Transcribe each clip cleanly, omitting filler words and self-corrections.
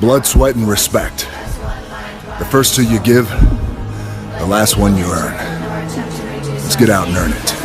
Blood, sweat, and respect. The first two you give, the last one you earn. Let's get out and earn it.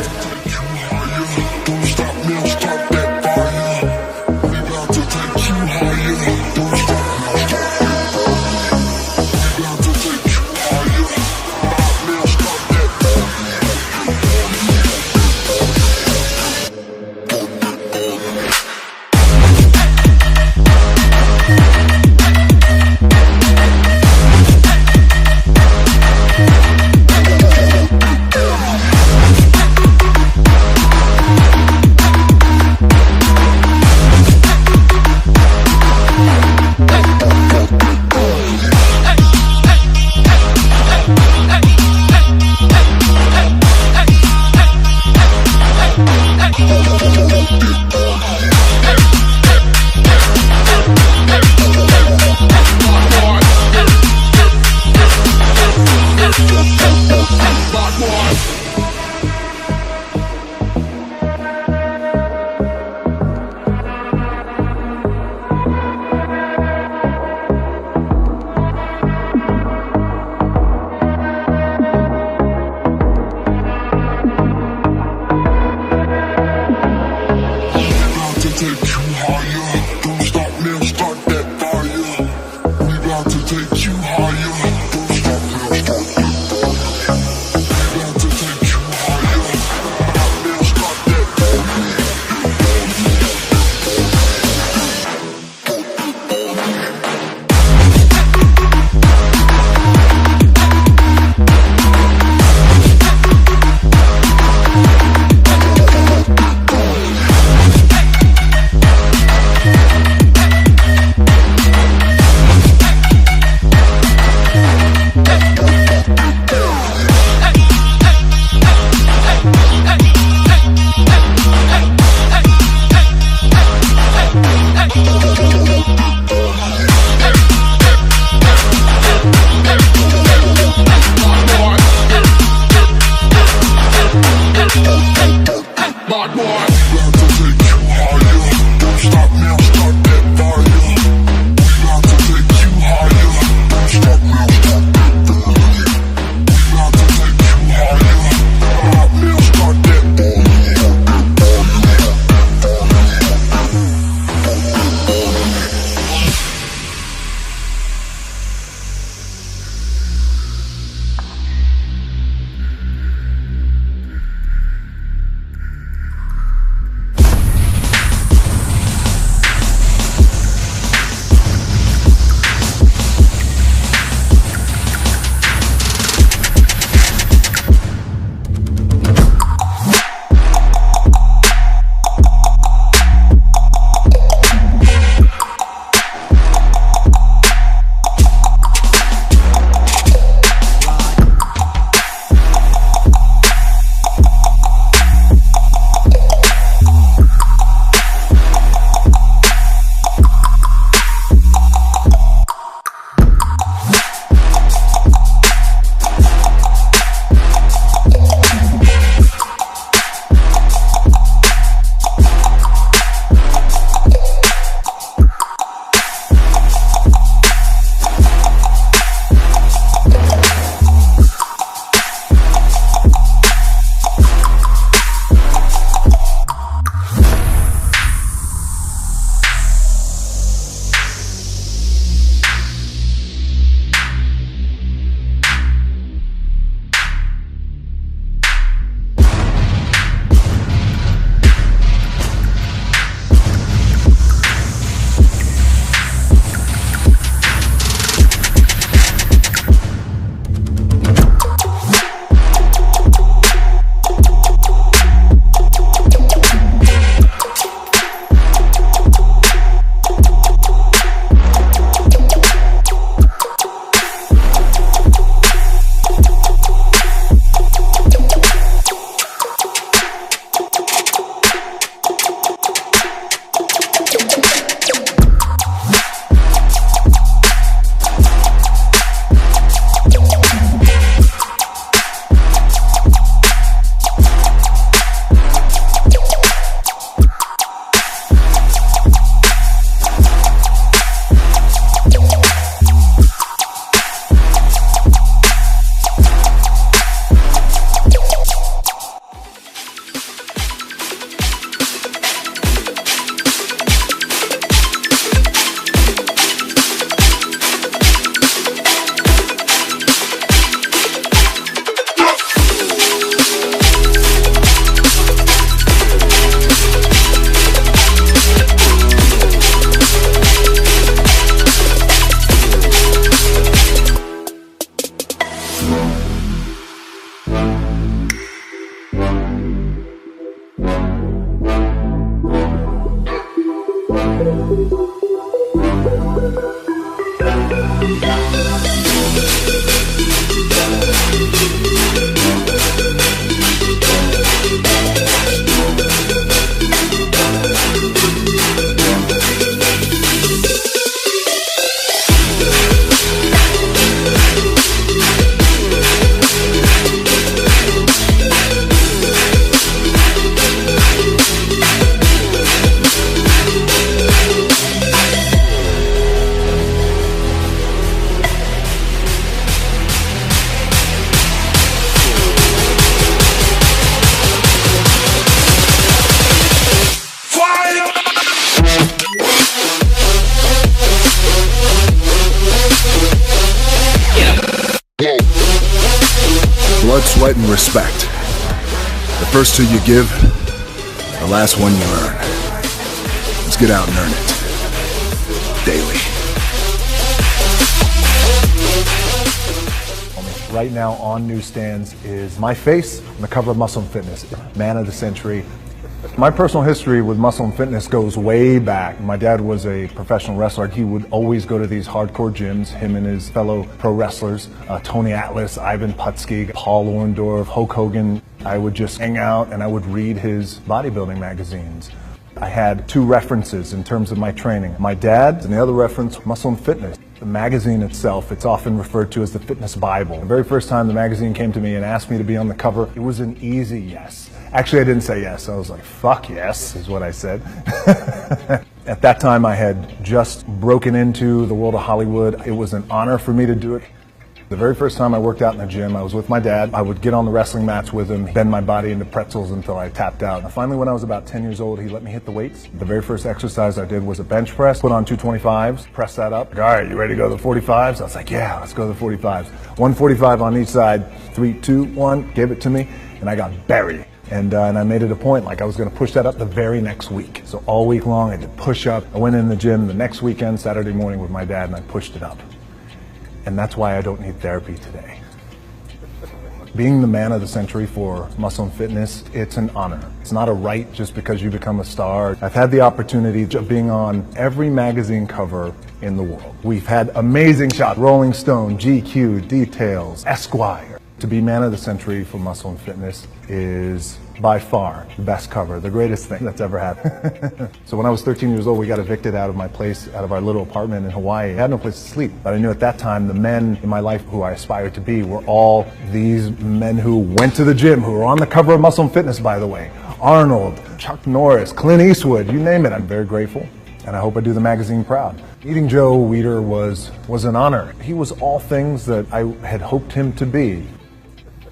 Sweat and respect. The first two you give, the last one you earn. Let's get out and earn it. Daily. Right now on newsstands is my face on the cover of Muscle and Fitness, Man of the Century. My personal history with Muscle and Fitness goes way back. My dad was a professional wrestler. He would always go to these hardcore gyms, him and his fellow pro wrestlers, Tony Atlas, Ivan Putski, Paul Orndorff, Hulk Hogan. I would just hang out and I would read his bodybuilding magazines. I had two references in terms of my training. My dad, and the other reference, Muscle and Fitness. The magazine itself, it's often referred to as the Fitness Bible. The very first time the magazine came to me and asked me to be on the cover, it was an easy yes. Actually, I didn't say yes. I was like, fuck yes, is what I said. At that time, I had just broken into the world of Hollywood. It was an honor for me to do it. The very first time I worked out in the gym, I was with my dad. I would get on the wrestling mats with him, bend my body into pretzels until I tapped out. And finally, when I was about 10 years old, he let me hit the weights. The very first exercise I did was a bench press, put on 225s, press that up. Like, all right, you ready to go to the 45s? I was like, yeah, let's go to the 45s. 145 on each side, 3, 2, 1, gave it to me, and I got buried. And I made it a point, like I was going to push that up the very next week. So all week long, I did push up. I went in the gym the next weekend, Saturday morning with my dad, and I pushed it up. And that's why I don't need therapy today. Being the man of the century for Muscle and Fitness, it's an honor. It's not a right just because you become a star. I've had the opportunity of being on every magazine cover in the world. We've had amazing shots, Rolling Stone, GQ, Details, Esquire. To be man of the century for Muscle and Fitness is by far the best cover, the greatest thing that's ever happened. So when I was 13 years old, we got evicted out of my place, out of our little apartment in Hawaii. I had no place to sleep, but I knew at that time the men in my life who I aspired to be were all these men who went to the gym, who were on the cover of Muscle and Fitness, by the way. Arnold, Chuck Norris, Clint Eastwood, you name it. I'm very grateful, and I hope I do the magazine proud. Meeting Joe Weider was an honor. He was all things that I had hoped him to be.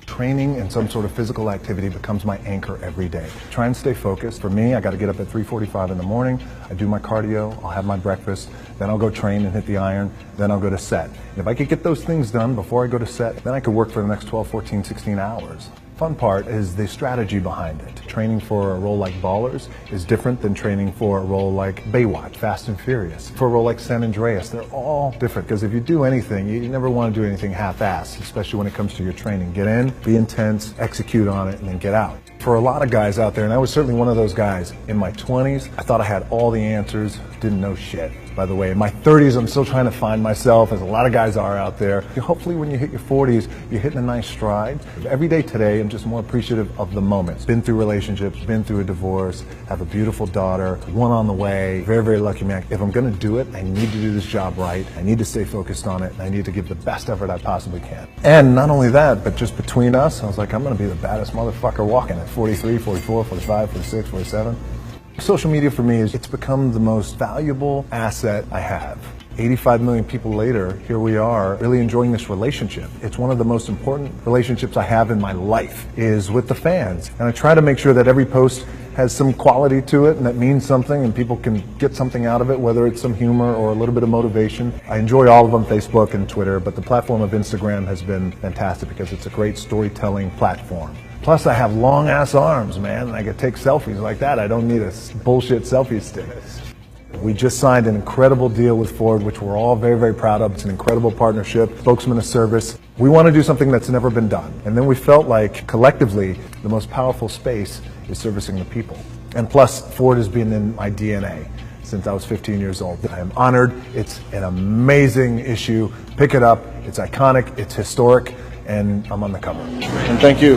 Training and some sort of physical activity becomes my anchor every day. Try and stay focused. For me, I got to get up at 3:45 in the morning. I do my cardio, I'll have my breakfast, then I'll go train and hit the iron, then I'll go to set. And if I could get those things done before I go to set, then I could work for the next 12, 14, 16 hours. Fun part is the strategy behind it. Training for a role like Ballers is different than training for a role like Baywatch, Fast and Furious. For a role like San Andreas, they're all different because if you do anything, you never want to do anything half-assed, especially when it comes to your training. Get in, be intense, execute on it, and then get out. For a lot of guys out there, and I was certainly one of those guys, in my 20s, I thought I had all the answers, didn't know shit. By the way, in my 30s, I'm still trying to find myself, as a lot of guys are out there. Hopefully when you hit your 40s, you're hitting a nice stride. Every day today, I'm just more appreciative of the moments. Been through relationships, been through a divorce, have a beautiful daughter, one on the way, very, very lucky man. If I'm gonna do it, I need to do this job right. I need to stay focused on it, and I need to give the best effort I possibly can. And not only that, but just between us, I was like, I'm gonna be the baddest motherfucker walking at 43, 44, 45, 46, 47. Social media for me it's become the most valuable asset I have. 85 million people later, here we are, really enjoying this relationship. It's one of the most important relationships I have in my life, is with the fans. And I try to make sure that every post has some quality to it and that means something and people can get something out of it, whether it's some humor or a little bit of motivation. I enjoy all of them, Facebook and Twitter, but the platform of Instagram has been fantastic because it's a great storytelling platform. Plus, I have long-ass arms, man, and I can take selfies like that. I don't need a bullshit selfie stick. We just signed an incredible deal with Ford, which we're all very, very proud of. It's an incredible partnership, spokesman of service. We want to do something that's never been done. And then we felt like, collectively, the most powerful space is servicing the people. And plus, Ford has been in my DNA since I was 15 years old. I am honored. It's an amazing issue. Pick it up. It's iconic. It's historic. And I'm on the cover. And thank you.